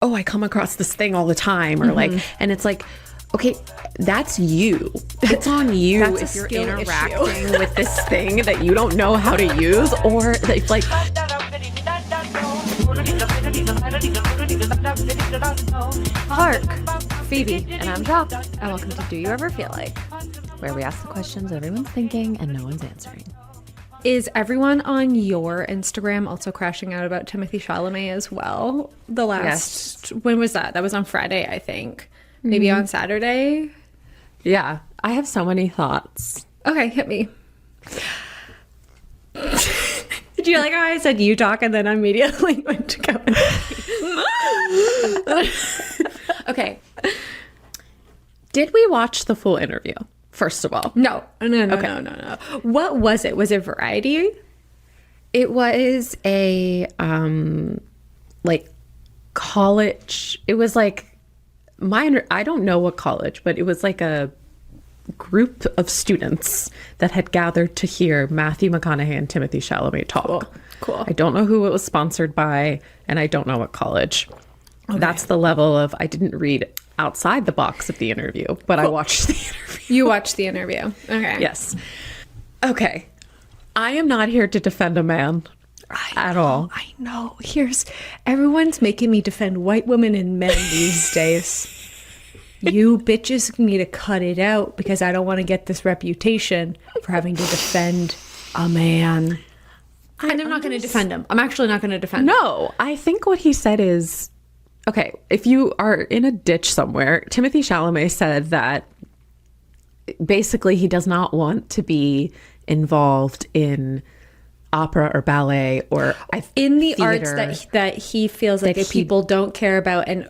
oh, I come across this thing all the time, or like, and it's like, okay, that's you. It's on you if you're interacting with this thing that you don't know how to use, or it's like. Hark, Phoebe, and I'm Doc, and welcome to Do You Ever Feel Like, where we ask the questions everyone's thinking and no one's answering. Is everyone on your Instagram also crashing out about Timothée Chalamet as well? The last, when was that? That was on Friday, I think. Maybe on Saturday? Yeah, I have so many thoughts. Okay, hit me. Did you like how I said you talk and then immediately went to go? Okay. Did we watch the full interview, first of all? No. No. What was it? Was it Variety? It was a, like, college. It was like, I don't know what college, but it was like a group of students that had gathered to hear Matthew McConaughey and Timothée Chalamet talk. Cool. I don't know who it was sponsored by, and I don't know what college. Okay. That's the level of, I didn't read outside the box of the interview, but I watched the interview. You watched the interview. Okay. Yes. Okay. I am not here to defend a man at all. I know. Everyone's making me defend white women and men these days. You bitches need to cut it out because I don't want to get this reputation for having to defend a man. And I'm not going to defend him. I'm actually not going to defend him. No, I think what he said is, okay, if you are in a ditch somewhere, Timothée Chalamet said that basically he does not want to be involved in opera or ballet or in the arts that he feels like people don't care about, and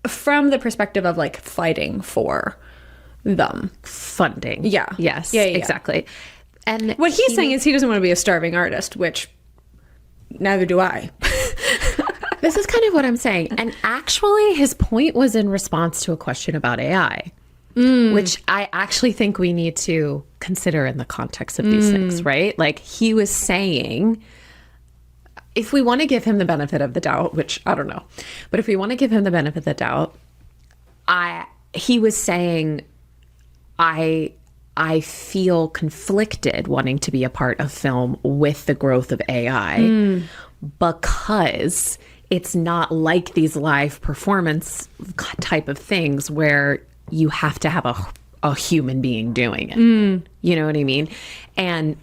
from the perspective of like fighting for them. Funding. Yeah. Yes. Yeah. Exactly. And what he's saying is he doesn't want to be a starving artist, which neither do I. This is kind of what I'm saying. And actually his point was in response to a question about AI, which I actually think we need to consider in the context of these things, right? Like he was saying, if we want to give him the benefit of the doubt, which I don't know, but if we want to give him the benefit of the doubt, he was saying, I feel conflicted wanting to be a part of film with the growth of AI because it's not like these live performance type of things where you have to have a human being doing it. You know what I mean? And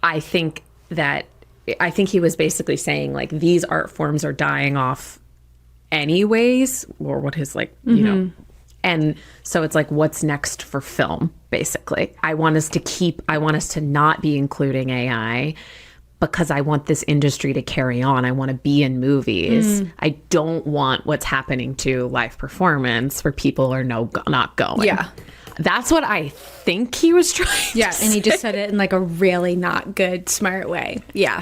I think he was basically saying like these art forms are dying off anyways, or what his like, you know, and so it's like, what's next for film? Basically, I want us to not be including AI because I want this industry to carry on. I want to be in movies. I don't want what's happening to live performance where people are not going. Yeah. That's what I think he was trying to say. And he just said it in like a really not good, smart way. Yeah.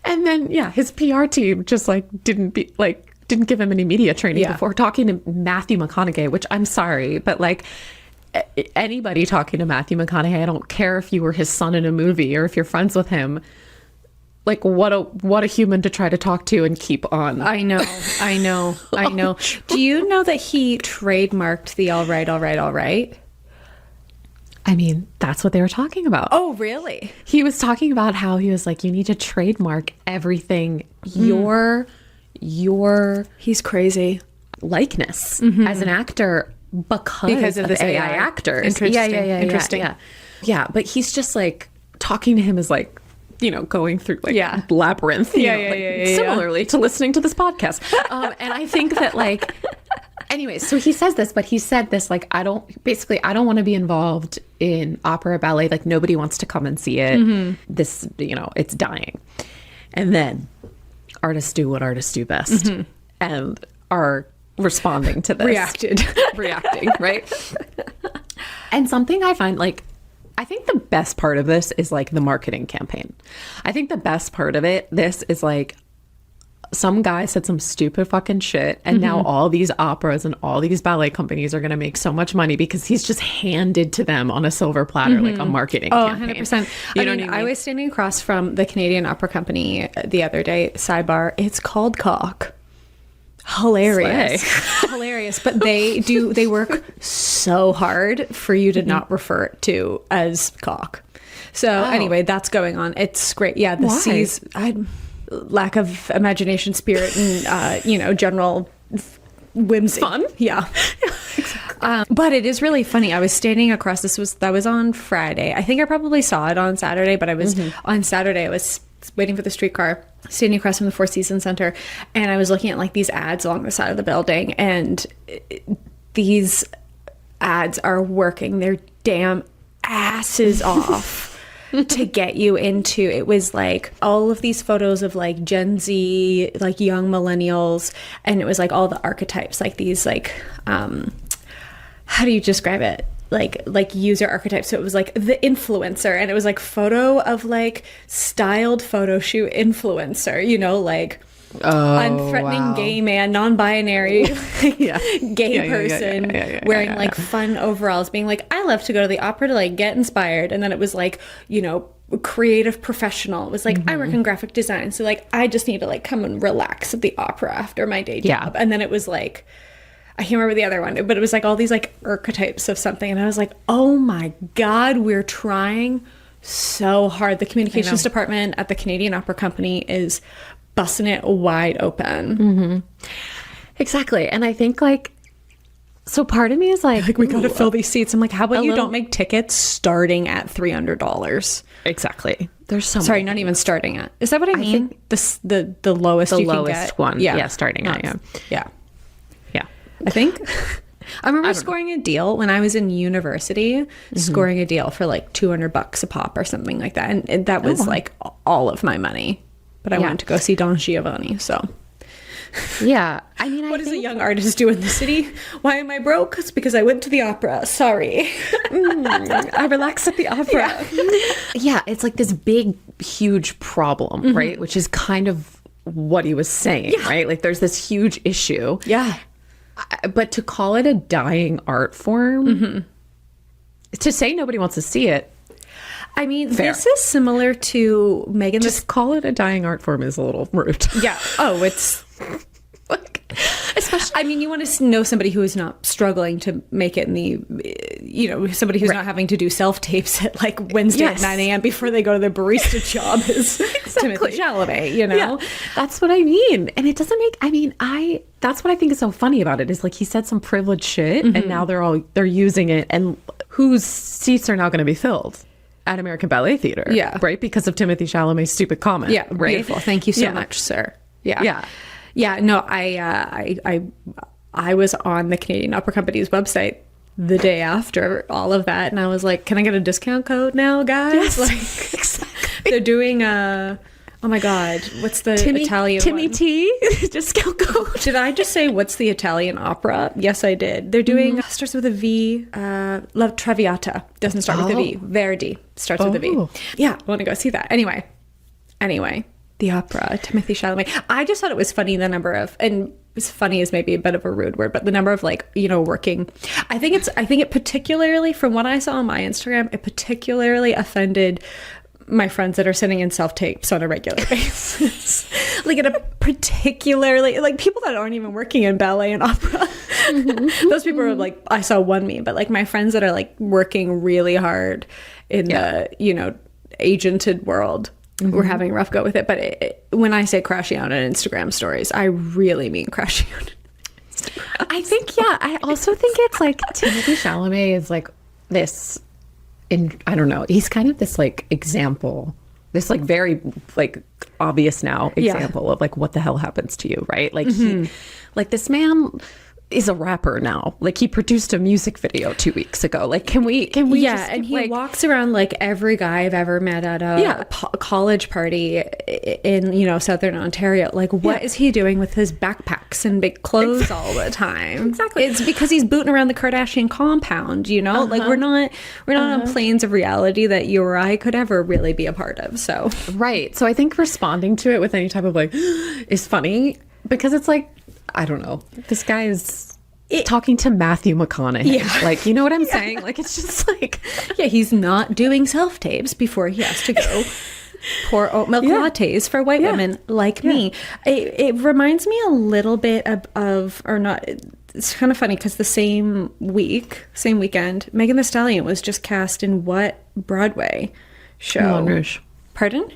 And then, his PR team just like didn't give him any media training before talking to Matthew McConaughey, which I'm sorry, but like anybody talking to Matthew McConaughey, I don't care if you were his son in a movie or if you're friends with him, like what a human to try to talk to and keep on. I know. Do you know that he trademarked the all right? I mean, that's what they were talking about. Oh, really? He was talking about how he was like, you need to trademark everything, your he's crazy likeness as an actor because of this AI actors. Interesting. Yeah, but he's just like talking to him is like, you know, going through like labyrinth. Similarly to listening to this podcast. And I think that like, anyways, so he says this, but he said this like, I don't want to be involved in opera, ballet. Like nobody wants to come and see it. This, you know, it's dying. And then artists do what artists do best and are responding to this. Reacting, right? And something I find like, I think the best part of this is like the marketing campaign. I think the best part of this is like some guy said some stupid fucking shit and now all these operas and all these ballet companies are going to make so much money because he's just handed to them on a silver platter like a marketing campaign. 100%. You know what I mean? I was standing across from the Canadian Opera Company the other day, sidebar, it's called Cock. hilarious. Hilarious. But they work so hard for you to not refer it to as cock. So anyway, that's going on. It's great. Yeah, the C's, lack of imagination, spirit, and general whimsy. Fun. Yeah. But it is really funny. I was standing across, that was on Friday. I think I probably saw it on Saturday, but I was on Saturday, I was waiting for the streetcar, standing across from the Four Seasons Center, and I was looking at like these ads along the side of the building, and these ads are working their damn asses off to get you into. It was like all of these photos of like Gen Z, like young millennials, and it was like all the archetypes, like these like how do you describe it, like user archetypes. So it was like the influencer, and it was like photo of like styled photo shoot influencer, like unthreatening gay man, non-binary gay person wearing like fun overalls, being like, I love to go to the opera to like get inspired. And then it was like, creative professional. It was like, I work in graphic design, so like I just need to like come and relax at the opera after my day job. And then it was like, I can't remember the other one, but it was like all these like archetypes of something, and I was like, oh my God, we're trying so hard. The communications department at the Canadian Opera Company is busting it wide open. Exactly. And I think like, so part of me is like we gotta fill these seats. I'm like, how about you don't make tickets starting at $300? Exactly. There's so sorry, not even starting at. Is that what I mean? think the lowest you lowest can get? one. Yeah, starting at yeah. Yeah. I think. I remember scoring a deal when I was in university, scoring a deal for like $200 a pop or something like that. And that was like all of my money. But I wanted to go see Don Giovanni, so. Yeah. I mean, what does a young artist do in the city? Why am I broke? It's because I went to the opera. Sorry. I relax at the opera. Yeah, it's like this big, huge problem, right? Which is kind of what he was saying, right? Like there's this huge issue. Yeah. But to call it a dying art form, to say nobody wants to see it, I mean, this is similar to Megan. Just call it a dying art form is a little rude. Yeah. Oh, it's like, especially. I mean, you want to know somebody who is not struggling to make it in the, somebody who's not having to do self tapes at like Wednesday at 9 a.m. before they go to their barista job is Timothée Chalamet. Yeah, that's what I mean. And it doesn't make. I mean, that's what I think is so funny about it is like he said some privileged shit, and now they're using it, and whose seats are now going to be filled at American Ballet Theater, right? Because of Timothée Chalamet's stupid comment. Yeah, right. Beautiful. Thank you so much, sir. Yeah. No, I was on the Canadian Opera Company's website the day after all of that, and I was like, "Can I get a discount code now, guys?" Yes, like, exactly. They're doing oh my God, what's the Italian Timmy one? T discount code? Did I just say what's the Italian opera? Yes, I did. They're doing starts with a V. La Traviata doesn't start with a V. Verdi starts with a V. Yeah, I want to go see that. Anyway, the opera, Timothée Chalamet. I just thought it was funny the number of, and as funny is maybe a bit of a rude word, but the number of like, working. I think it particularly, from what I saw on my Instagram, it particularly offended my friends that are sending in self-tapes on a regular basis. Like at a particularly, like people that aren't even working in ballet and opera. Those people are like, I saw one meme, but like my friends that are like working really hard in the, agented world, we're having a rough go with it. But when I say crashing out on Instagram stories, I really mean crashing out. I think, I also think it's like Timothée Chalamet is like this, I don't know, he's kind of this like example, this like very like obvious now example of like what the hell happens to you, right? Like he, like this man is a rapper now. Like he produced a music video 2 weeks ago. Like can we just, and he like, walks around like every guy I've ever met at a college party in Southern Ontario. Like what is he doing with his backpacks and big clothes all the time? Exactly. It's because he's booting around the Kardashian compound, like we're not on planes of reality that you or I could ever really be a part of. So right. So I think responding to it with any type of like is funny because it's like, I don't know. This guy is talking to Matthew McConaughey. Yeah. Like, you know what I'm saying? Like, it's just like... Yeah, he's not doing self-tapes before he has to go pour oat milk lattes for white women like me. It reminds me a little bit of or not. It's kind of funny because the same weekend, Megan Thee Stallion was just cast in what Broadway show? Moulin Rouge. Pardon?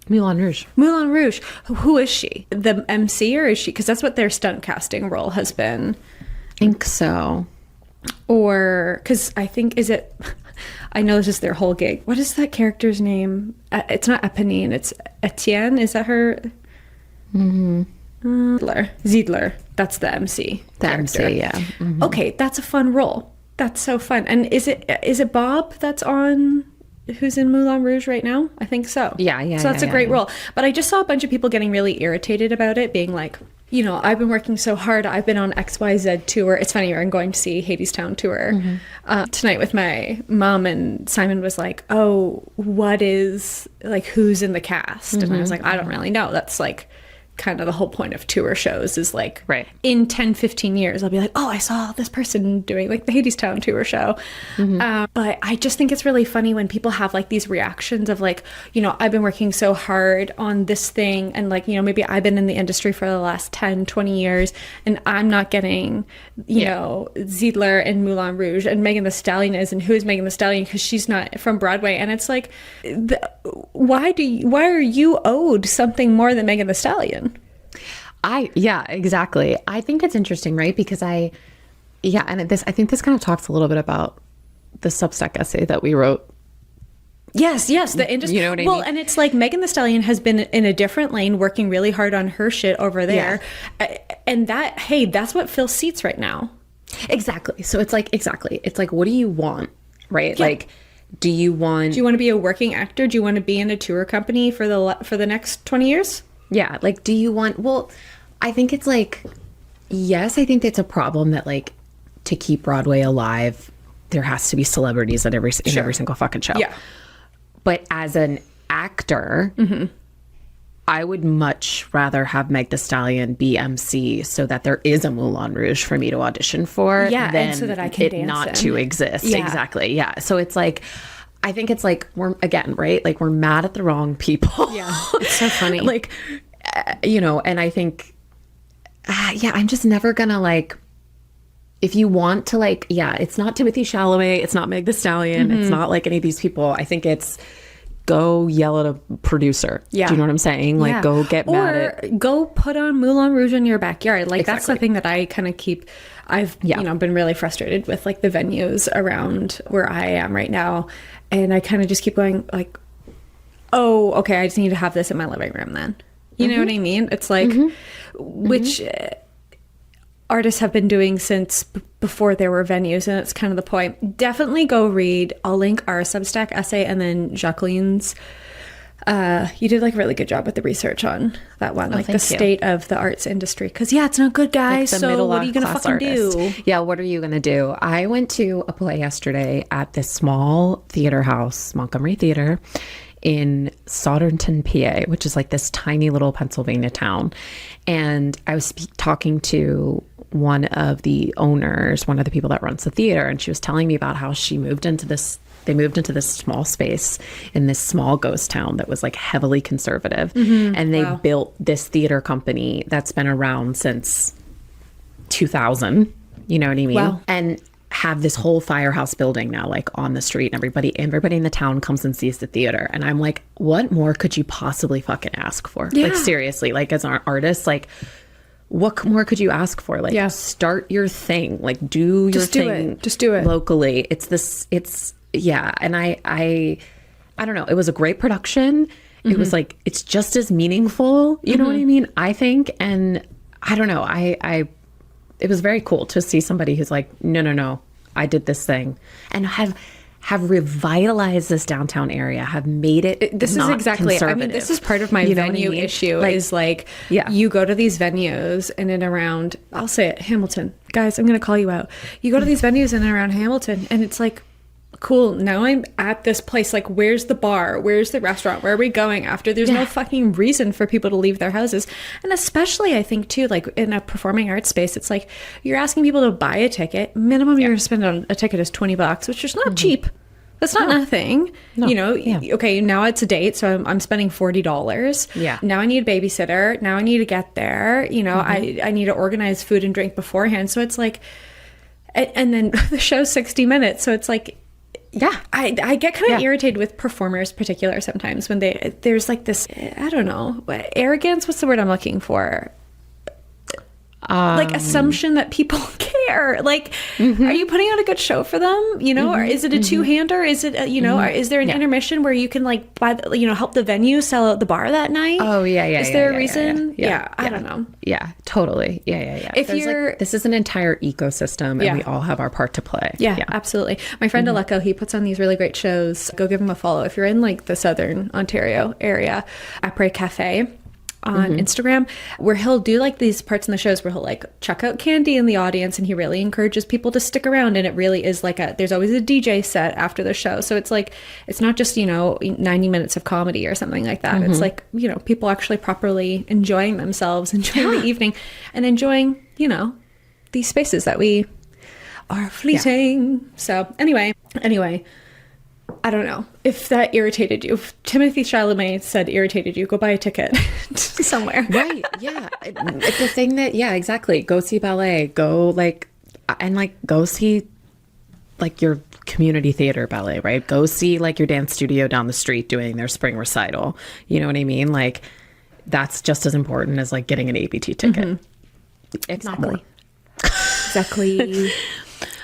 Moulin Rouge. Moulin Rouge. Who is she? The MC, or is she? Because that's what their stunt casting role has been. I think so. Or, because I think, is it, I know this is their whole gig. What is that character's name? It's not Eponine, it's Etienne. Is that her? Mm-hmm. Ziedler. That's the MC. The character. MC, yeah. Mm-hmm. Okay, that's a fun role. That's so fun. And is it Bob that's on, who's in Moulin Rouge right now? I think so. Yeah. So that's a great role. But I just saw a bunch of people getting really irritated about it, being like, you know, I've been working so hard. I've been on XYZ tour. It's funny, I'm going to see Hadestown tour tonight with my mom, and Simon was like, oh, what is, like, who's in the cast? And I was like, I don't really know. That's like kind of the whole point of tour shows is like, in 10-15 years I'll be like, oh, I saw this person doing like the Hadestown tour show. But I just think it's really funny when people have like these reactions of like, you know, I've been working so hard on this thing, and like, you know, maybe I've been in the industry for the last 10-20 years and I'm not getting, you know, Ziedler and Moulin Rouge, and Megan Thee Stallion is, and who is Megan Thee Stallion because she's not from Broadway. And it's like, why are you owed something more than Megan Thee Stallion? Yeah, exactly. I think it's interesting, right? Because I think this kind of talks a little bit about the Substack essay that we wrote. Yes, the industry. You know what I mean? Well, and it's like Megan Thee Stallion has been in a different lane, working really hard on her shit over there, and that's what fills seats right now. Exactly. So it's like what do you want, right? Yeah. Like, do you want to be a working actor? Do you want to be in a tour company for the next 20 years? Yeah. Like, do you want, well, I think it's like, yes, I think it's a problem that like to keep Broadway alive, there has to be celebrities in every single fucking show. Yeah. But as an actor, I would much rather have Meg Thee Stallion be MC so that there is a Moulin Rouge for me to audition for than and so that I can it dance not in. to exist. Yeah. Exactly. Yeah. So it's like, I think it's like we're mad at the wrong people. Yeah, it's so funny. Like, you know, and I think, I'm just never gonna like. If you want to like, it's not Timothée Chalamet, it's not Meg Thee Stallion, it's not like any of these people. I think it's go yell at a producer. Yeah, do you know what I'm saying? Like, go get mad at, or go put on Moulin Rouge in your backyard. Like that's the thing that I kind of keep. I've you know been really frustrated with like the venues around where I am right now. And I kind of just keep going like, oh, okay, I just need to have this in my living room then. You know what I mean? It's like, which artists have been doing since before there were venues, and it's kind of the point. Definitely go read. I'll link our Substack essay and then Jacqueline's. You did like a really good job with the research on that one, like the state of the arts industry. Because it's not good, guys. Like so what are you gonna fucking do? Yeah, what are you gonna do? I went to a play yesterday at this small theater house, Montgomery Theater, in Souderton, PA, which is like this tiny little Pennsylvania town. And I was talking to one of the owners, one of the people that runs the theater, and she was telling me about how she moved into this. They moved into this small space in this small ghost town that was like heavily conservative. And they built this theater company that's been around since 2000. You know what I mean? Wow. And have this whole firehouse building now like on the street, and everybody in the town comes and sees the theater. And I'm like, what more could you possibly fucking ask for? Like seriously, like as an artist, like what more could you ask for? Like start your thing, like do your thing. Just do it locally. And I don't know. It was a great production. It was like, it's just as meaningful. You know what I mean? I think. And I don't know. It was very cool to see somebody who's like, no, I did this thing, and have revitalized this downtown area, have made it. This is exactly. I mean, this is part of my venue issue. Like, is like, you go to these venues in and around. I'll say it, Hamilton, guys. I'm gonna call you out. You go to these venues in and around Hamilton, and it's like, cool, now I'm at this place, like where's the bar, where's the restaurant, where are we going after? There's no fucking reason for people to leave their houses. And especially I think too, like in a performing arts space, it's like you're asking people to buy a ticket. Minimum you're gonna spend on a ticket is $20, which is not cheap. That's not nothing. You know, okay, now it's a date, so I'm spending $40. Yeah. Now I need a babysitter. Now I need to get there. You know, I need to organize food and drink beforehand. So it's like, and then the show's 60 minutes. So it's like, yeah, I get kind of irritated with performers, particular sometimes when there's like this, I don't know, arrogance. What's the word I'm looking for? Like assumption that people care. Like, are you putting on a good show for them? You know, or is it a two-hander? Is it, you know, or is there an intermission where you can like buy, you know, help the venue sell out the bar that night? Oh yeah, yeah. Is there a reason? Yeah, I don't know. Yeah, totally. Yeah. If you're, this is an entire ecosystem, and we all have our part to play. Yeah, absolutely. My friend Aleko, he puts on these really great shows. Go give him a follow if you're in like the Southern Ontario area. Après Cafe on Instagram, where he'll do like these parts in the shows where he'll like chuck out candy in the audience, and he really encourages people to stick around. And it really is like there's always a DJ set after the show, so it's like, it's not just, you know, 90 minutes of comedy or something like that. It's like, you know, people actually properly enjoying themselves, enjoying the evening, and enjoying, you know, these spaces that we are fleeting. So anyway, I don't know if that irritated you. If Timothée Chalamet said irritated you, go buy a ticket somewhere. Right. Yeah. It's the thing that, yeah, exactly. Go see ballet. Go go see like your community theater ballet, right? Go see like your dance studio down the street doing their spring recital. You know what I mean? Like, that's just as important as like getting an ABT ticket. If not more. Exactly.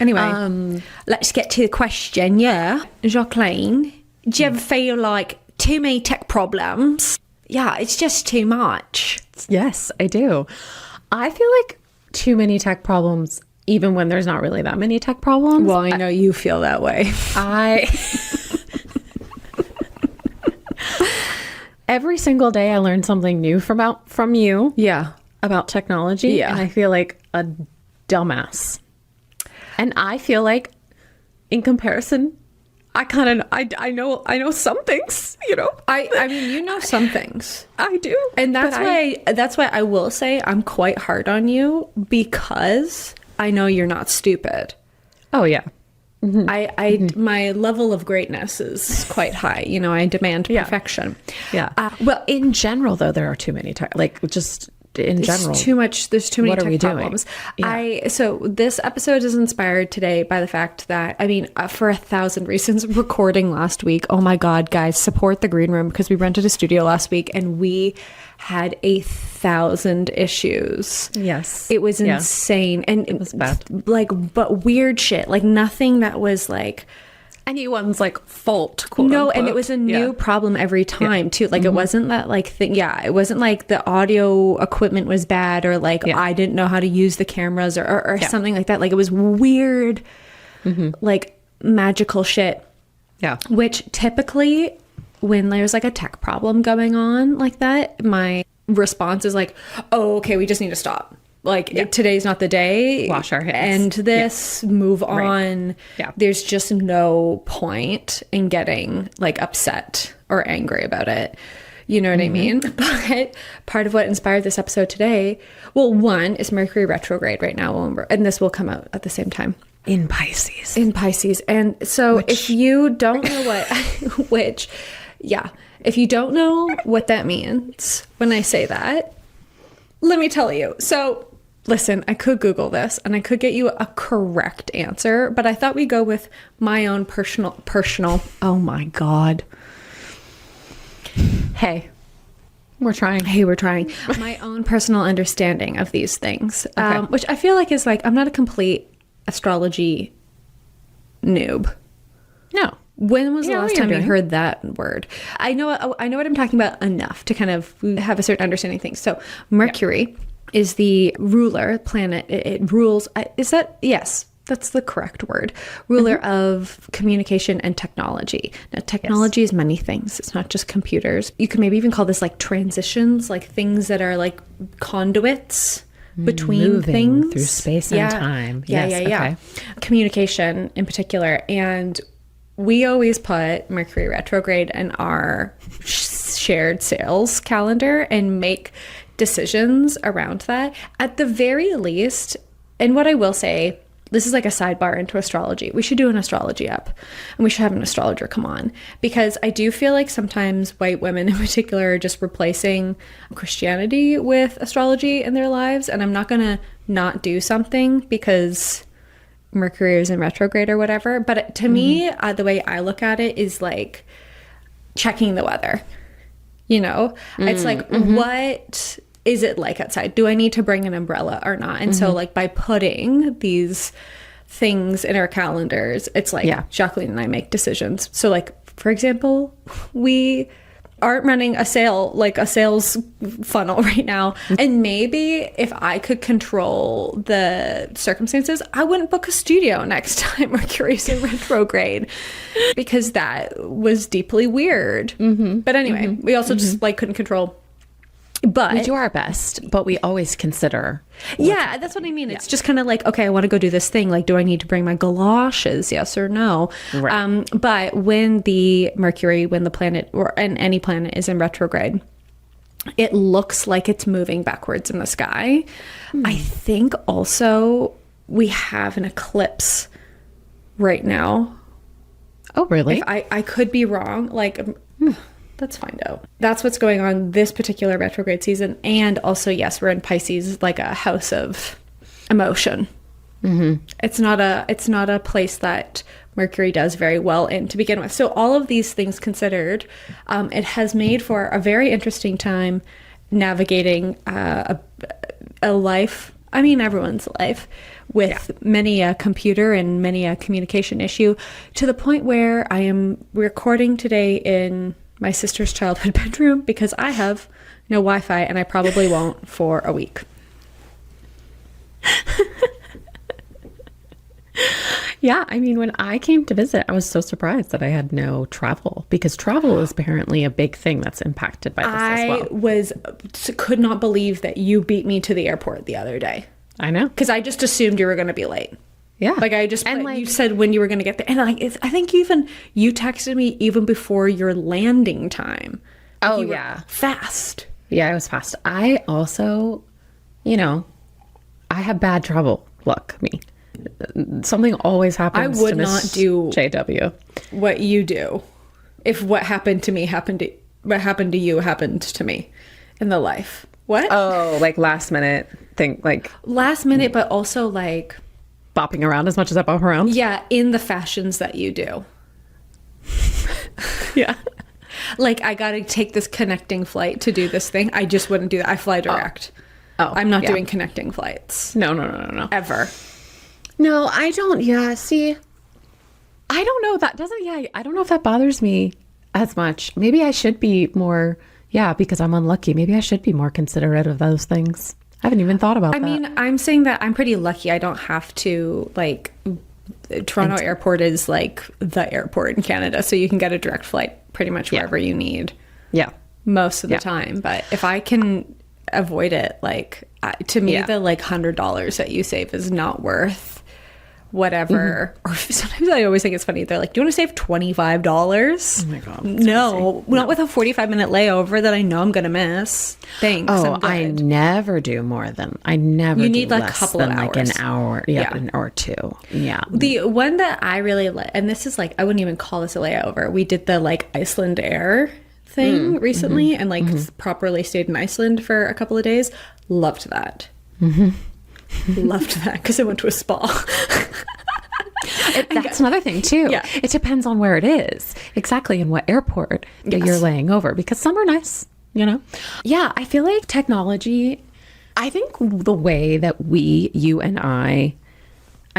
Anyway, let's get to the question. Yeah, Jacqueline, do you ever feel like too many tech problems? Yeah, it's just too much. Yes, I do. I feel like too many tech problems, even when there's not really that many tech problems. Well, I know you feel that way. Every single day I learn something new from you. Yeah. About technology. Yeah. And I feel like a dumbass. And I feel like, in comparison, I know some things, you know. I mean, you know some things. I do, and that's why I will say I'm quite hard on you, because I know you're not stupid. Oh yeah. My level of greatness is quite high. You know, I demand perfection. Yeah. Well, in general, though, there are too many just. In general, there's too many tech problems. Yeah. So this episode is inspired today by the fact that, I mean, for 1,000 reasons, recording last week. Oh my God, guys, support the Green Room, because we rented a studio last week and we had 1,000 issues. Yes. It was insane. And it was bad. Like, but weird shit. Like nothing that was like anyone's like fault, quote no unquote. And it was a new problem every time too. Like it wasn't that like thing. It wasn't like the audio equipment was bad, or like I didn't know how to use the cameras, or something like that. Like it was weird, like magical shit. Yeah. Which typically when there's like a tech problem going on like that, my response is like, oh, okay, we just need to stop. Like today's not the day. Wash our hands. End this, move on. Right. Yeah. There's just no point in getting like upset or angry about it. You know what I mean? But part of what inspired this episode today, well, one is Mercury retrograde right now, and this will come out at the same time. In Pisces. And so if you don't know if you don't know what that means when I say that, let me tell you. So listen, I could Google this and I could get you a correct answer, but I thought we'd go with my own personal, oh my God. Hey, we're trying. My own personal understanding of these things, which I feel like is like, I'm not a complete astrology noob. No. When was the last time you heard that word? I know what I'm talking about enough to kind of have a certain understanding of things. So Mercury is the ruler planet. It rules. Yes, that's the correct word. Ruler of communication and technology. Now, technology is many things. It's not just computers. You can maybe even call this like transitions, like things that are like conduits between moving things through space and time. Yeah. Okay. Communication in particular. And we always put Mercury retrograde in our shared sales calendar and make decisions around that. At the very least, and what I will say, this is like a sidebar into astrology. We should do an astrology app, and we should have an astrologer come on, because I do feel like sometimes white women in particular are just replacing Christianity with astrology in their lives. And I'm not going to not do something because Mercury is in retrograde or whatever. But to me, the way I look at it is like checking the weather. You know, it's like, what is it like outside? Do I need to bring an umbrella or not? And so like by putting these things in our calendars, it's like Jacqueline and I make decisions. So like, for example, we aren't running a sales funnel right now. And maybe if I could control the circumstances, I wouldn't book a studio next time Mercury's in retrograde, because that was deeply weird. But anyway, we also just like couldn't control. But we do our best, but we always consider. Yeah, that's what I mean. It's just kind of like, okay, I want to go do this thing. Like, do I need to bring my galoshes? Yes or no? Right. But when the Mercury, when the planet, and any planet is in retrograde, it looks like it's moving backwards in the sky. I think also we have an eclipse right now. Oh, really? I could be wrong. Like, let's find out. That's what's going on this particular retrograde season. And also, yes, we're in Pisces, like a house of emotion. It's not a place that Mercury does very well in to begin with. So all of these things considered, it has made for a very interesting time navigating a life, I mean everyone's life, with many a computer and many a communication issue, to the point where I am recording today in my sister's childhood bedroom because I have no Wi-Fi, and I probably won't for a week. Yeah, I mean, when I came to visit, I was so surprised that I had no travel, because travel is apparently a big thing that's impacted by this as well. Could not believe that you beat me to the airport the other day. I know. Because I just assumed you were going to be late. Yeah. Like I just, you said when you were going to get there. And like, I think you texted me even before your landing time. Like oh, you were yeah. Fast. Yeah, I was fast. I also, I have bad travel luck, me. Something always happens. I would to Miss not do JW what you do if what happened to me what happened to you happened to me in the life. What? Oh, like last minute thing, like last minute, but also like bopping around as much as I bop around. Yeah, in the fashions that you do. Yeah. Like, I got to take this connecting flight to do this thing. I just wouldn't do that. I fly direct. Oh, I'm not doing connecting flights. No. Ever. No, I don't. Yeah, see, I don't know. That doesn't, I don't know if that bothers me as much. Maybe I should be more, because I'm unlucky. Maybe I should be more considerate of those things. I haven't even thought about that. I mean, I'm saying that I'm pretty lucky. I don't have to, like, Toronto Airport is like the airport in Canada, so you can get a direct flight pretty much wherever you need. Yeah. Most of the time. But if I can avoid it, like, to me, the like $100 that you save is not worth whatever. Or sometimes I always think it's funny. They're like, do you want to save $25? Oh my God. No, not with a 45-minute layover that I know I'm going to miss. Thanks. Oh, I never do more than, I never You do need like a less couple than of like hours. an hour. Yeah, an hour or two. Yeah. The one that I really like, and this is like, I wouldn't even call this a layover. We did the like Iceland Air thing recently and like properly stayed in Iceland for a couple of days. Loved that. Loved that because I went to a spa. That's another thing too. Yeah. It depends on where it is. Exactly, in what airport that you're laying over, because some are nice, Yeah, I feel like technology, I think the way that you and I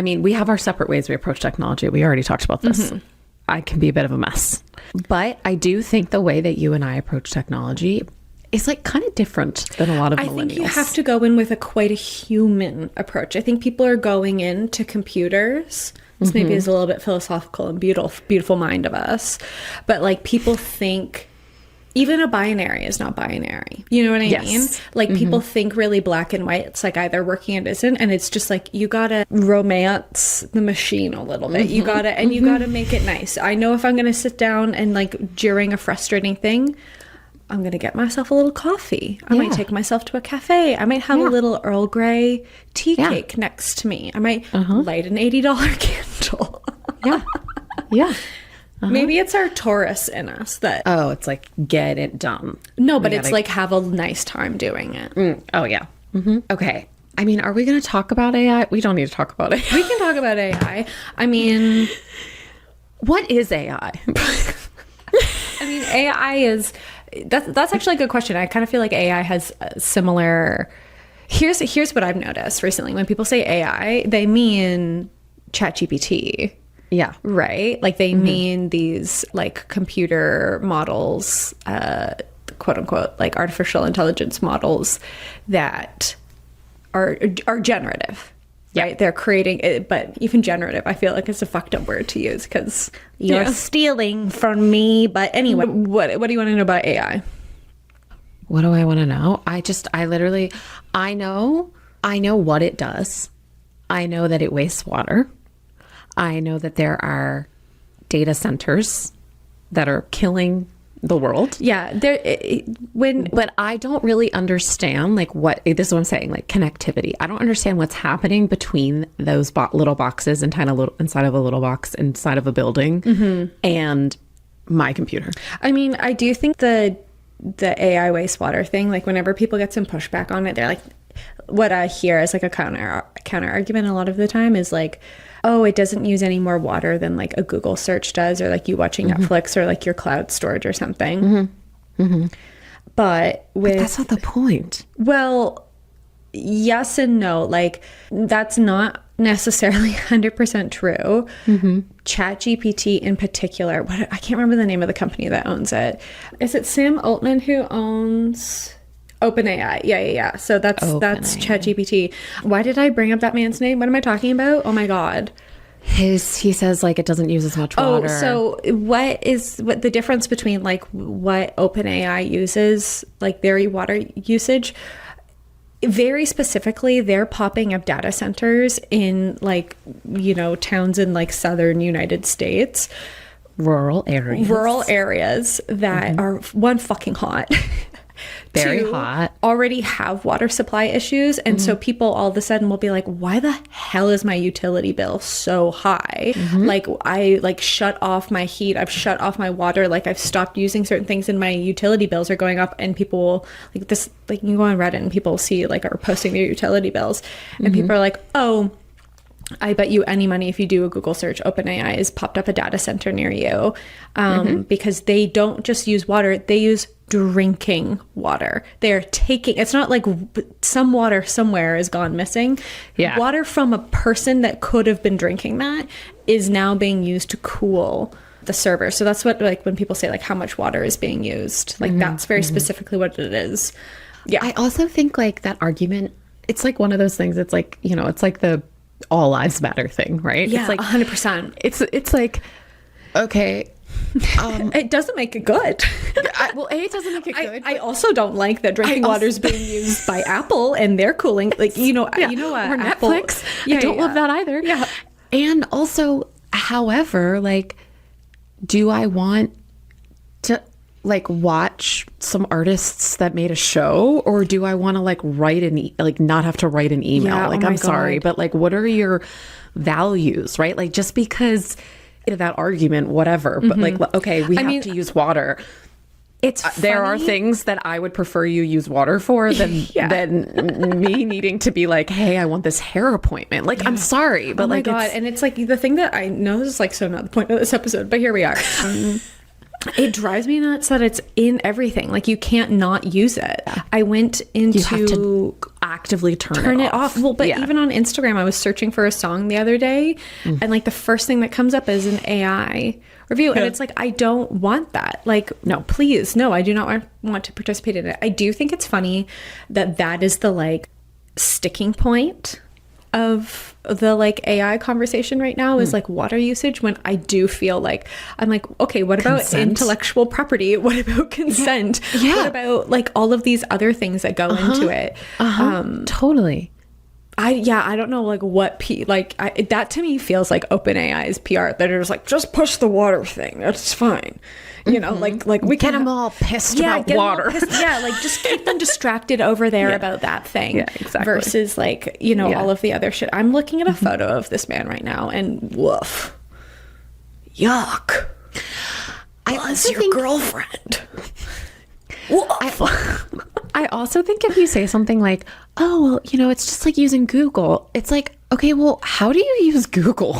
mean, we have our separate ways we approach technology. We already talked about this. I can be a bit of a mess. But I do think the way that you and I approach technology is like kind of different than a lot of millennials. I think you have to go in with quite a human approach. I think people are going into computers. This maybe is a little bit philosophical and beautiful mind of us. But like people think even a binary is not binary. You know what I mean? Like people think really black and white. It's like either working and isn't. And it's just like you gotta romance the machine a little bit. You gotta you gotta make it nice. I know if I'm gonna sit down and like during a frustrating thing, I'm going to get myself a little coffee. I might take myself to a cafe. I might have a little Earl Grey tea cake next to me. I might light an $80 candle. Yeah. Maybe it's our Taurus in us that... Oh, it's like, get it done. No, but it's like, have a nice time doing it. Oh, yeah. Okay. I mean, are we going to talk about AI? We don't need to talk about AI. We can talk about AI. I mean... What is AI? I mean, AI is... That's actually a good question. I kind of feel like AI has a similar... Here's what I've noticed recently. When people say AI, they mean ChatGPT. Yeah. Right? Like they mean these like computer models, quote unquote, like artificial intelligence models that are generative. Right? They're creating it, but even generative, I feel like it's a fucked up word to use because you're stealing from me. But anyway, what do you want to know about AI? What do I want to know? I know what it does. I know that it wastes water. I know that there are data centers that are killing the world. Yeah, but I don't really understand like what this is what I'm saying, like connectivity. I don't understand what's happening between those little boxes and inside of a little box inside of a building and my computer. I mean, I do think the AI wastewater thing, like whenever people get some pushback on it, they're like, what I hear is like a counter argument a lot of the time is like, oh, it doesn't use any more water than like a Google search does, or like you watching Netflix or like your cloud storage or something. But that's not the point. Well, yes and no. Like that's not necessarily 100% true. ChatGPT in particular, I can't remember the name of the company that owns it. Is it Sam Altman who owns OpenAI? Yeah. So that's ChatGPT. Why did I bring up that man's name? What am I talking about? Oh my God. He says like it doesn't use as much water. Oh, so what the difference between like what OpenAI uses, like their water usage? Very specifically, they're popping up data centers in like, towns in like southern United States. Rural areas that are one fucking hot. Very hot. Already have water supply issues. And so people all of a sudden will be like, why the hell is my utility bill so high? Like I like shut off my heat. I've shut off my water. Like I've stopped using certain things and my utility bills are going up, and people will like this, like you can go on Reddit and people see like are posting their utility bills and people are like, oh, I bet you any money if you do a Google search, OpenAI has popped up a data center near you because they don't just use water, they use drinking water. They're taking, it's not like some water somewhere has gone missing. Yeah. Water from a person that could have been drinking that is now being used to cool the server. So that's what, like when people say like how much water is being used, like that's very specifically what it is. Yeah. I also think like that argument, it's like one of those things, it's like, it's like the all lives matter thing, right? Yeah, it's like 100%. It's like, okay, it doesn't make it good. it doesn't make it good. I also don't like that drinking water is being used by Apple and they're cooling, like or Apple, Netflix. I don't love that either. Yeah, and also, however, like, do I want to like watch some artists that made a show, or do I want to like write not have to write an email? Yeah, like, I'm sorry, but like, what are your values, right? Like, just because that argument, whatever, but like, okay, we have to use water. It's there are things that I would prefer you use water for than me needing to be like, hey, I want this hair appointment. Like, I'm sorry, but my God. And it's like the thing that I know, this is like so not the point of this episode, but here we are. It drives me nuts that it's in everything. Like you can't not use it. I went into... You have to actively turn it off. Well, but even on Instagram, I was searching for a song the other day and like the first thing that comes up is an AI review. And it's like, I don't want that. Like, no, please. No, I do not want to participate in it. I do think it's funny that is the like sticking point of the like AI conversation right now is like water usage, when I do feel like I'm like, okay, what about intellectual property? What about consent? What about like all of these other things that go into it? Totally. I don't know like what that to me feels like OpenAI's PR. That are just like, just push the water thing. That's fine. You know, like we Get can them all pissed about water. Yeah, like just keep them distracted over there about that thing. Yeah, exactly. Versus like, you know, all of the other shit. I'm looking at a photo of this man right now and woof. Yuck. I Was also your think girlfriend. Woof. I also think if you say something like, oh, well, you know, it's just like using Google. It's like, okay, well, how do you use Google?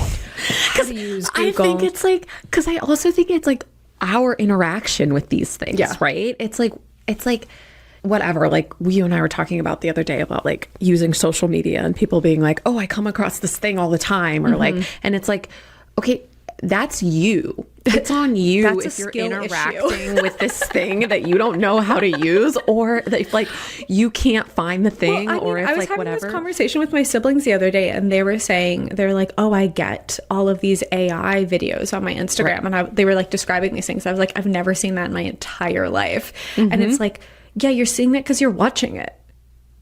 Because I think it's like, because I also think it's like our interaction with these things, right? It's like whatever, like you and I were talking about the other day about like using social media and people being like, oh, I come across this thing all the time, or like, and it's like, okay, that's you. It's on you That's if a you're skill interacting with this thing that you don't know how to use, or if like you can't find the thing, or if I was like having whatever. this conversation with my siblings the other day, and they were saying, they're like, oh, I get all of these AI videos on my Instagram, and they were like describing these things. I was like, I've never seen that in my entire life. And it's like, yeah, you're seeing that because you're watching it.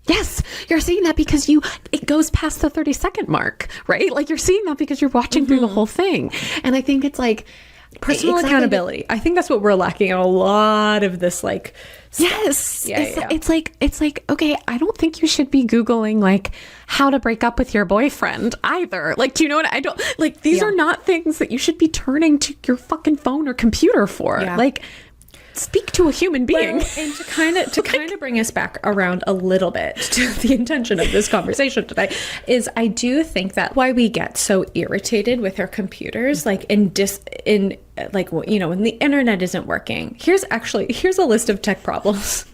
Yes, you're seeing that because it goes past the 30-second mark, right? Like you're seeing that because you're watching through the whole thing. And I think it's like personal accountability. I think that's what we're lacking in a lot of this, like, yes. It's like, okay, I don't think you should be Googling like how to break up with your boyfriend either. Like, do you know what I don't like? These are not things that you should be turning to your fucking phone or computer for. Like, speak to a human being. Well, and to kind of bring us back around a little bit to the intention of this conversation today is, I do think that why we get so irritated with our computers, like in like, you know, when the internet isn't working. Here's a list of tech problems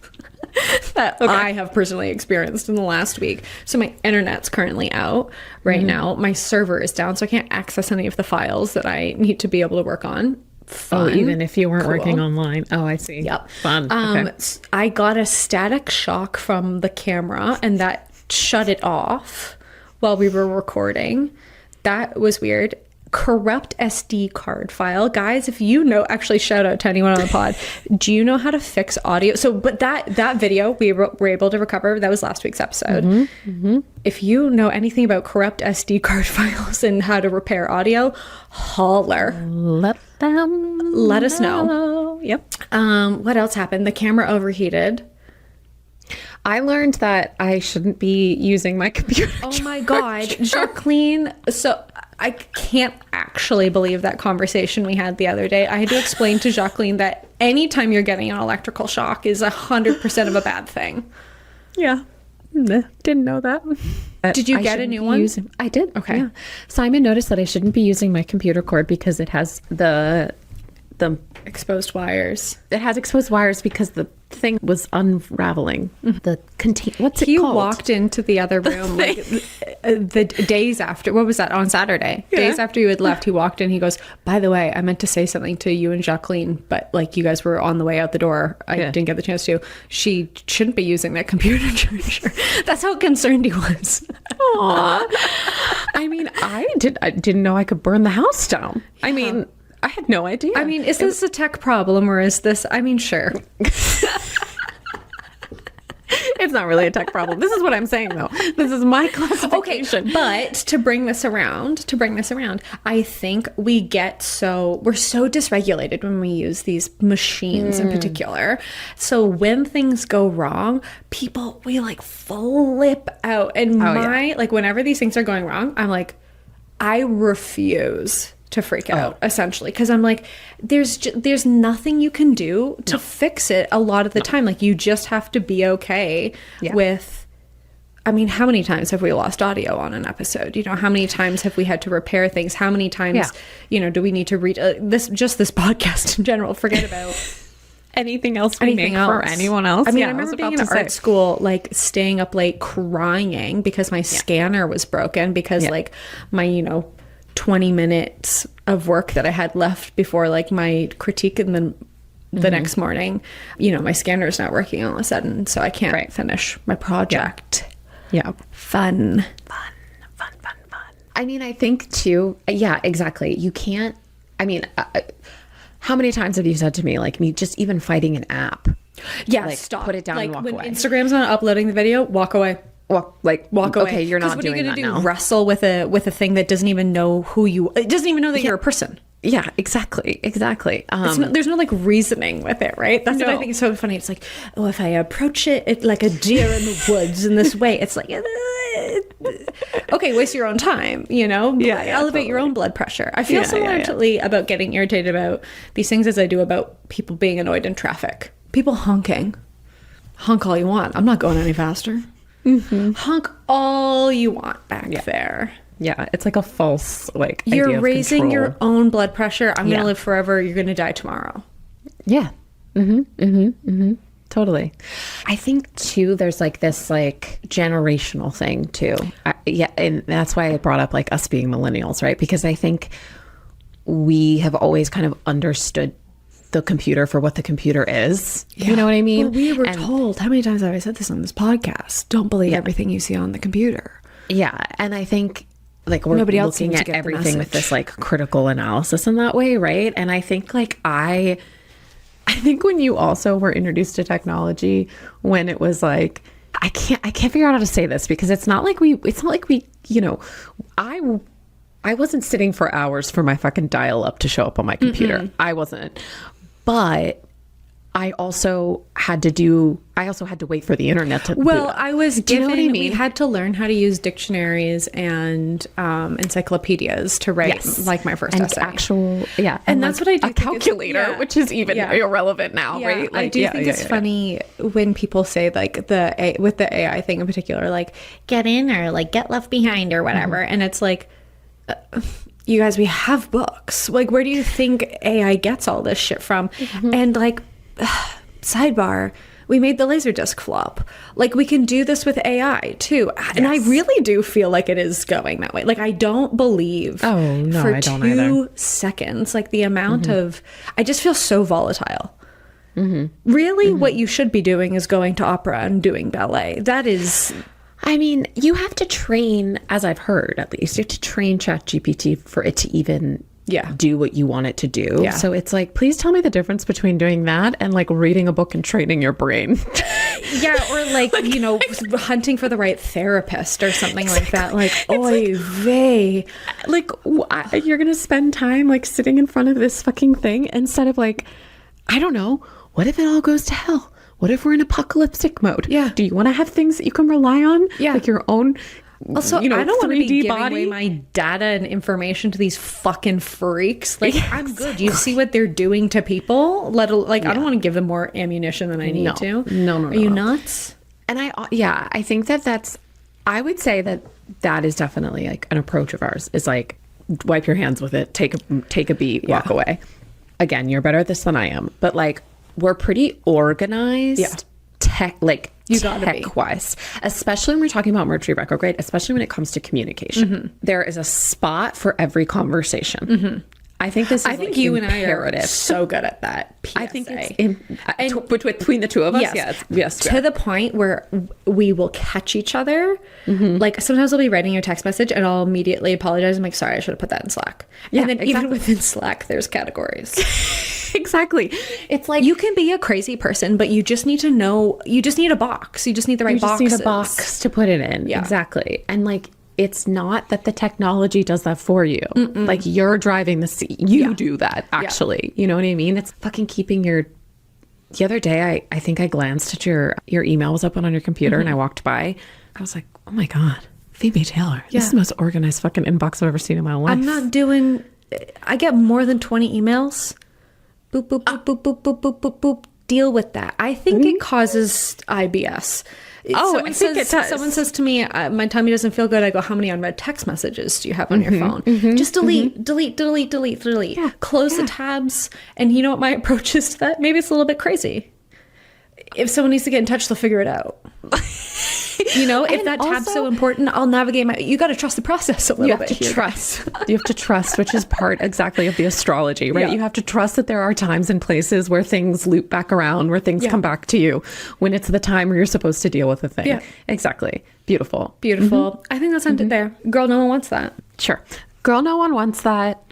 that I have personally experienced in the last week. So my internet's currently out right now. My server is down, so I can't access any of the files that I need to be able to work on. Fun. Oh, even if you weren't working online. Oh, I see. Yep. Fun. Okay. I got a static shock from the camera, and that shut it off while we were recording. That was weird. Corrupt SD card file. Guys, if you know, actually shout out to anyone on the pod. Do you know how to fix audio? So, but that video we were able to recover. That was last week's episode. If you know anything about corrupt SD card files and how to repair audio, holler. Let us know. Yep. What else happened? The camera overheated. I learned that I shouldn't be using my computer. Oh my God, Jacqueline. So I can't actually believe that conversation we had the other day. I had to explain to Jacqueline that anytime you're getting an electrical shock is 100% of a bad thing. Yeah. Didn't know that. Did you get a new one? I did. Okay. Yeah. Simon noticed that I shouldn't be using my computer cord because it has the exposed wires. It has exposed wires because the thing was unraveling. The what's it called? He walked into the other room like the days after. What was that, on Saturday? Yeah. Days after you had left, he walked in. He goes, "By the way, I meant to say something to you and Jacqueline, but like you guys were on the way out the door. I didn't get the chance to. She shouldn't be using that computer charger." That's how concerned he was. Aww. I mean, I didn't know I could burn the house down. Yeah. I mean, I had no idea. I mean, is this a tech problem, or is this, I mean, sure. It's not really a tech problem. This is what I'm saying, though. This is my classification. Okay, but to bring this around, I think we're so dysregulated when we use these machines in particular. So when things go wrong, we like flip out. And like whenever these things are going wrong, I'm like, I refuse to freak out, essentially, because I'm like, there's nothing you can do to fix it a lot of the time. Like, you just have to be okay with, I mean, how many times have we lost audio on an episode? You know, how many times have we had to repair things? How many times, you know, do we need to read this podcast in general? Forget about anything else for anyone else. I mean, I remember being in art school, like staying up late crying because my scanner was broken because like my, you know, 20 minutes of work that I had left before like my critique, and then the next morning, you know, my scanner is not working all of a sudden, so I can't finish my project. Yeah. Fun. I mean, I think too, exactly. You can't, I mean, how many times have you said to me, like, me just even fighting an app? Yeah, like, stop. Put it down like, and walk when away. Instagram's not uploading the video, walk away. walk away. Okay, you're not what are you doing gonna that do? now. Wrestle with a thing that doesn't even know who you. It doesn't even know that you're a person. Yeah, exactly. There's no like reasoning with it, right? That's what I think is so funny. It's like, oh, if I approach it like a deer in the woods in this way, it's like, okay, waste your own time, elevate your own blood pressure. I feel similarly about getting irritated about these things as I do about people being annoyed in traffic. People honking. Honk all you want. I'm not going any faster. Honk all you want back there. Yeah, it's like a false You're idea of raising control. your own blood pressure. I'm gonna live forever. You're gonna die tomorrow. Yeah. Totally. I think too, there's this generational thing too. And that's why I brought up us being millennials, right? Because I think we have always kind of understood the computer for what the computer is. You know what I mean? Well, we were told, how many times have I said this on this podcast? Don't believe everything you see on the computer. Yeah. And I think we're Nobody else looking seems at to get the everything with this message. critical analysis in that way, right? And I think I think when you also were introduced to technology, when it was I can't figure out how to say this, because it's not like we I wasn't sitting for hours for my fucking dial up to show up on my computer. I wasn't. But I also had to wait for the internet to. Well, I was Do you know given. what I mean? We had to learn how to use dictionaries and encyclopedias to write my first and essay. and that's what I do A think is- calculator, which is even irrelevant now, right? I do think it's funny when people say with the AI thing in particular, get in or get left behind or whatever, and it's you guys, we have books. Where do you think AI gets all this shit from? And sidebar, we made the Laserdisc flop. We can do this with AI too. And I really do feel like it is going that way. I don't believe for I don't 2 seconds, the amount of, I just feel so volatile. Really, what you should be doing is going to opera and doing ballet. That is... I mean, you have to train, as I've heard, at least, you have to train ChatGPT for it to even do what you want it to do. Yeah. So it's please tell me the difference between doing that and reading a book and training your brain. Or hunting for the right therapist or something like that. Oy vey. You're going to spend time sitting in front of this fucking thing instead of I don't know, what if it all goes to hell? What if we're in apocalyptic mode? Yeah. Do you want to have things that you can rely on? Yeah. Your own, also, I don't want to be giving body? away my data and information to these fucking freaks. I'm good. You see what they're doing to people? I don't want to give them more ammunition than I need to. No. Are you nuts? And I think I would say that is definitely an approach of ours is wipe your hands with it, take a beat, walk away. Again, you're better at this than I am, but we're pretty organized tech-wise, especially when we're talking about Mercury retrograde, especially when it comes to communication. There is a spot for every conversation. I think this is I think you imperative. and I are so good at that. PSA. I think it's between the two of us. Yes. To the point where we will catch each other. Sometimes I'll be writing your text message and I'll immediately apologize. I'm sorry, I should have put that in Slack. Yeah, and then even within Slack, there's categories. Exactly. It's you can be a crazy person, but you just need to know. You just need a box. You just need the right box. You just need a box to put it in. Yeah. Exactly. And it's not that the technology does that for you. You're driving the seat. You do that, actually. You know what I mean? It's fucking keeping your... The other day, I think I glanced at your email was up on your computer and I walked by. I was like, oh my God, Phoebe Taylor. This is the most organized fucking inbox I've ever seen in my life. I'm not doing... I get more than 20 emails. Boop, boop, boop, boop, boop, boop, boop, boop, boop. Deal with that. I think it causes IBS. I think it does. Someone says to me, my tummy doesn't feel good. I go, how many unread text messages do you have on your phone? Just delete. Yeah. Close the tabs. And you know what my approach is to that? Maybe it's a little bit crazy. If someone needs to get in touch, they'll figure it out. If that tab's so important, I'll navigate you got to trust the process a little bit. You have to trust, which is part exactly of the astrology, right? Yeah. You have to trust that there are times and places where things loop back around, where things come back to you when it's the time where you're supposed to deal with a thing. Yeah. Exactly. Beautiful. I think that's ended there. Girl, no one wants that. Sure. Girl, no one wants that.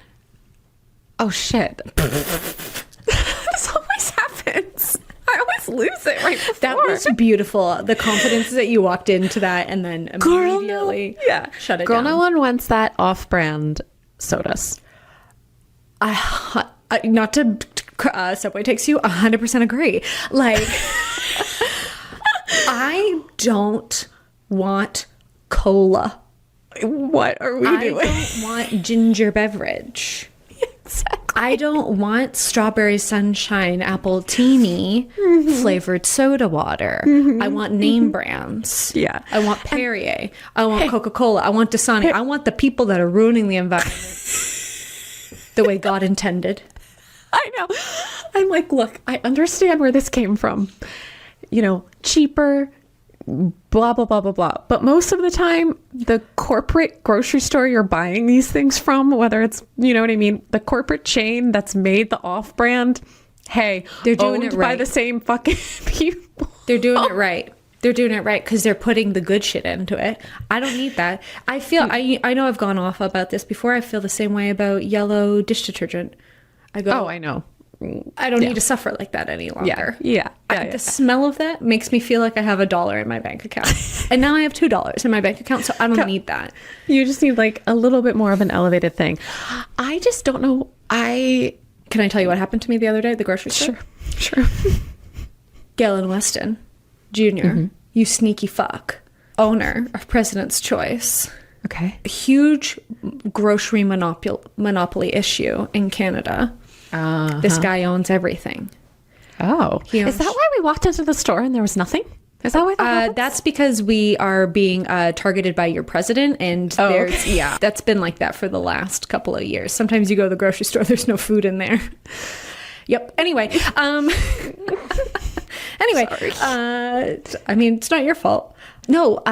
Oh, shit. This always happens. I always just lose it right before. That was beautiful. The confidence that you walked into that and then immediately shut it Girl, down. no one wants that off-brand sodas. Not to Subway takes you 100% agree. Like, I don't want cola. What are we doing? I don't want ginger beverage. Exactly. I don't want strawberry sunshine apple teeny flavored soda water. I want name brands. Yeah. I want Perrier. I want Coca-Cola. I want Dasani. I want the people that are ruining the environment the way God intended. I know. I'm like, look, I understand where this came from. You know, cheaper, blah, blah, blah, blah, blah. But most of the time, the corporate grocery store you're buying these things from, whether it's, you know what I mean, the corporate chain that's made the off-brand, hey, They're doing owned it by right. the same fucking people. They're doing it right. They're doing it right because they're putting the good shit into it. I don't need that. I feel, I know I've gone off about this before. I feel the same way about yellow dish detergent. I go, Oh, I know. I don't need to suffer like that any longer. Yeah. The smell of that makes me feel like I have $1 in my bank account. And now I have $2 in my bank account, so I don't need that. You just need like a little bit more of an elevated thing. I just don't know. Can I tell you what happened to me the other day at the grocery store? Sure. Galen Weston Jr., you sneaky fuck, owner of President's Choice. Okay. Huge grocery monopoly issue in Canada. This guy owns everything. Oh. He owns- Is that why we walked into the store and there was nothing? Is that why that happened? That's because we are being targeted by your president, and that's been like that for the last couple of years. Sometimes you go to the grocery store, there's no food in there. Yep. Anyway, I mean, it's not your fault. No,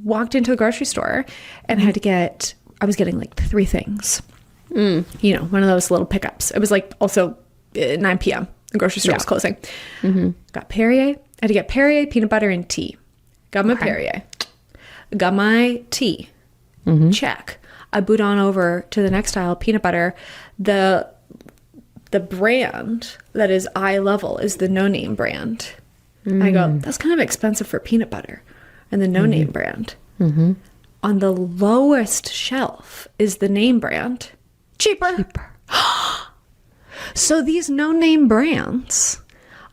walked into a grocery store and had to get, I was getting like 3 things. You know, one of those little pickups. It was like also 9 p.m. The grocery store was closing. Got Perrier. I had to get Perrier, peanut butter, and tea. Got my Perrier. Got my tea. Check. I boot on over to the next aisle, peanut butter. The brand that is eye level is the no name brand. I go, that's kind of expensive for peanut butter. And the no name brand. On the lowest shelf is the name brand. Cheaper. So these no name brands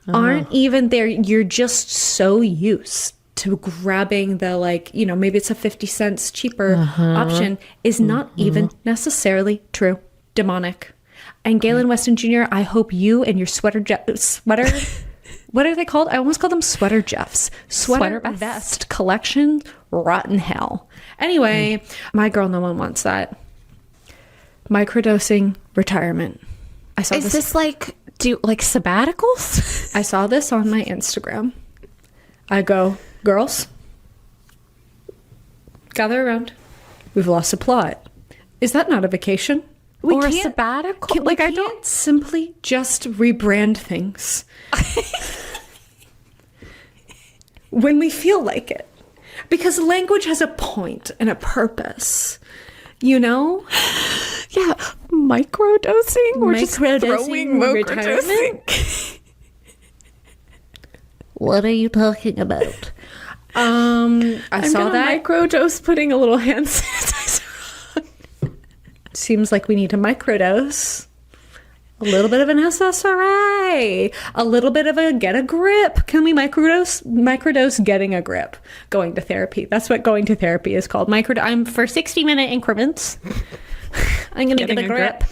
aren't even there. You're just so used to grabbing the, like, you know, maybe it's a 50 cents cheaper option is not even necessarily true. Demonic. And Galen Weston Jr., I hope you and your sweater, what are they called? I almost call them sweater Jeffs. Sweater vest collection, rotten hell. Anyway, my girl, no one wants that. Microdosing retirement. I saw Is this like, like sabbaticals? I saw this on my Instagram. I go, girls, gather around. We've lost a plot. Is that not a vacation? Or a sabbatical? Like, I don't simply just rebrand things when we feel like it. Because language has a point and a purpose, you know? Yeah, microdosing? We're just throwing retirement? What are you talking about? I saw that. Microdose putting a little hand sanitizer on. Seems like we need to microdose. A little bit of an SSRI. A little bit of a get a grip. Can we microdose getting a grip? Going to therapy. That's what going to therapy is called. I'm for 60-minute increments. I'm going to get a grip.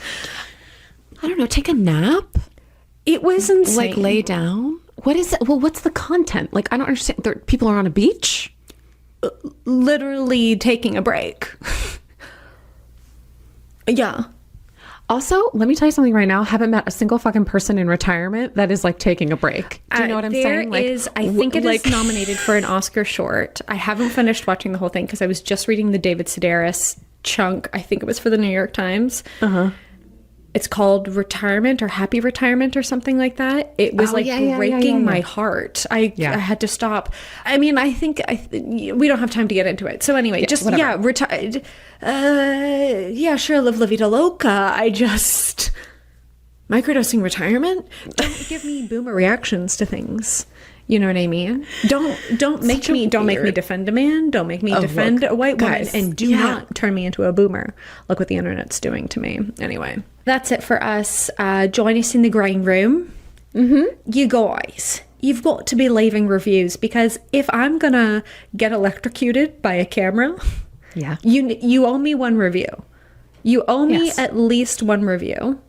I don't know, take a nap? It was insane. Like lay down? What is it? Well, what's the content? Like, I don't understand. People are on a beach? Literally taking a break. Yeah. Also, let me tell you something right now. I haven't met a single fucking person in retirement that is like taking a break. Do you know what I'm saying? There is, I think it is nominated for an Oscar short. I haven't finished watching the whole thing because I was just reading the David Sedaris chunk. I think it was for the New York Times. It's called Retirement or Happy Retirement or something like that. It was breaking my heart. I had to stop. I mean, I think we don't have time to get into it. So anyway, retired. Sure, live La Vida Loca. Microdosing retirement? Don't give me boomer reactions to things. You know what I mean? Don't make me defend a man. Don't make me defend a white woman. Guys, And do not turn me into a boomer. Look what the internet's doing to me. Anyway, that's it for us. Join us in the green room. You guys, you've got to be leaving reviews, because if I'm gonna get electrocuted by a camera, Yeah. you owe me one review. You owe me at least one review.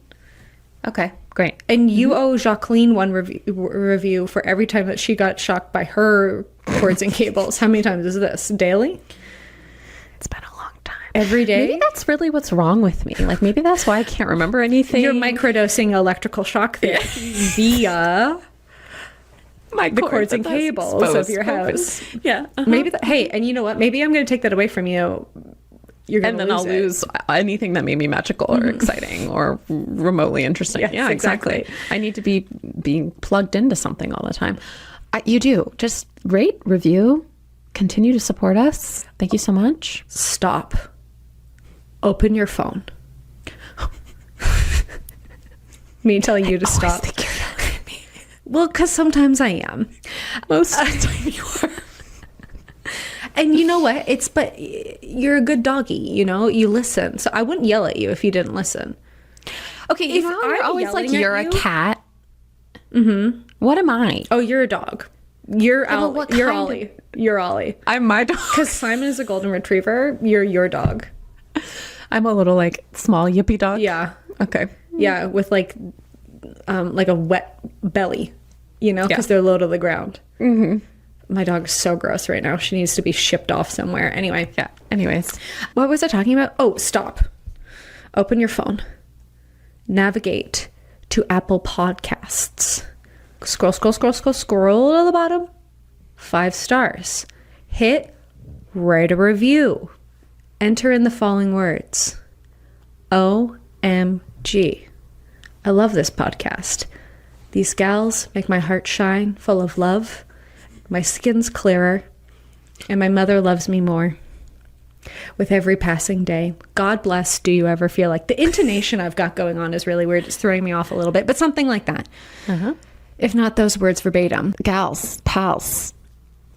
Okay, great. And you owe Jacqueline one review for every time that she got shocked by her cords and cables. How many times is this? Daily? It's been a long time. Every day? Maybe that's really what's wrong with me. Like, maybe that's why I can't remember anything. You're microdosing electrical shock therapy via the cords and cables of your house. Yeah. Maybe hey, and you know what? Maybe I'm going to take that away from you. You're going And to then I'll lose anything that made me magical or exciting or remotely interesting. Yes, yeah, exactly. I need to be being plugged into something all the time. You do. Just rate, review, continue to support us. Thank you so much. Stop. Open your phone. Me telling you to stop. I think you're yelling at me. Well, because sometimes I am. Most of the time you are. And you know what? But you're a good doggy, you know? You listen. So I wouldn't yell at you if you didn't listen. Okay, If you're I'm always like, yelling at you're a you- cat. Mm-hmm. What am I? Oh, you're a dog. You're but Ollie. what You're kind of- Ollie. You're Ollie. I'm my dog. Because Simon is a golden retriever. You're your dog. I'm a little like small yippy dog. Yeah. Okay. Yeah, with like a wet belly, you know, because they're low to the ground. Mm-hmm. My dog is so gross right now. She needs to be shipped off somewhere. Anyway. Yeah. Anyways. What was I talking about? Oh, stop. Open your phone. Navigate to Apple Podcasts. Scroll to the bottom. 5 stars. Hit write a review. Enter in the following words. OMG. I love this podcast. These gals make my heart shine, full of love. My skin's clearer, and my mother loves me more. With every passing day. God bless. Do you ever feel like the intonation I've got going on is really weird. It's throwing me off a little bit, but something like that. If not those words verbatim. Gals, pals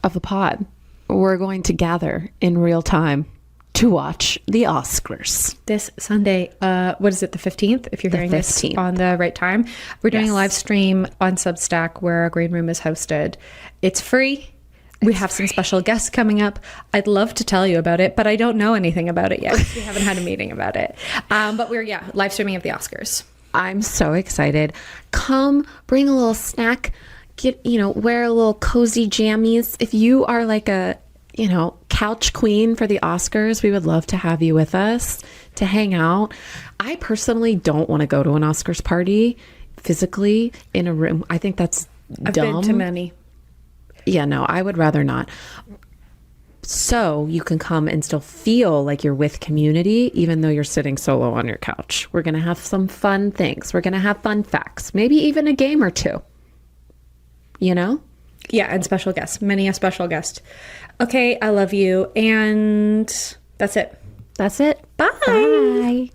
of the pod, we're going to gather in real time to watch the Oscars. This Sunday, what is it, the 15th? If you're The hearing 15th. this on the right time. We're doing Yes. a live stream on Substack where our Green Room is hosted. It's free. We have some special guests coming up. I'd love to tell you about it, but I don't know anything about it yet. We haven't had a meeting about it. But we're, live streaming of the Oscars. I'm so excited. Come, bring a little snack, wear a little cozy jammies. If you are like a, couch queen for the Oscars, we would love to have you with us to hang out. I personally don't want to go to an Oscars party physically in a room. I think that's I've dumb. been to many. Yeah, no, I would rather not. So you can come and still feel like you're with community, even though you're sitting solo on your couch. We're going to have some fun things. We're going to have fun facts, maybe even a game or two. Yeah, and special guests. Many a special guest. Okay, I love you. And that's it. That's it. Bye. Bye.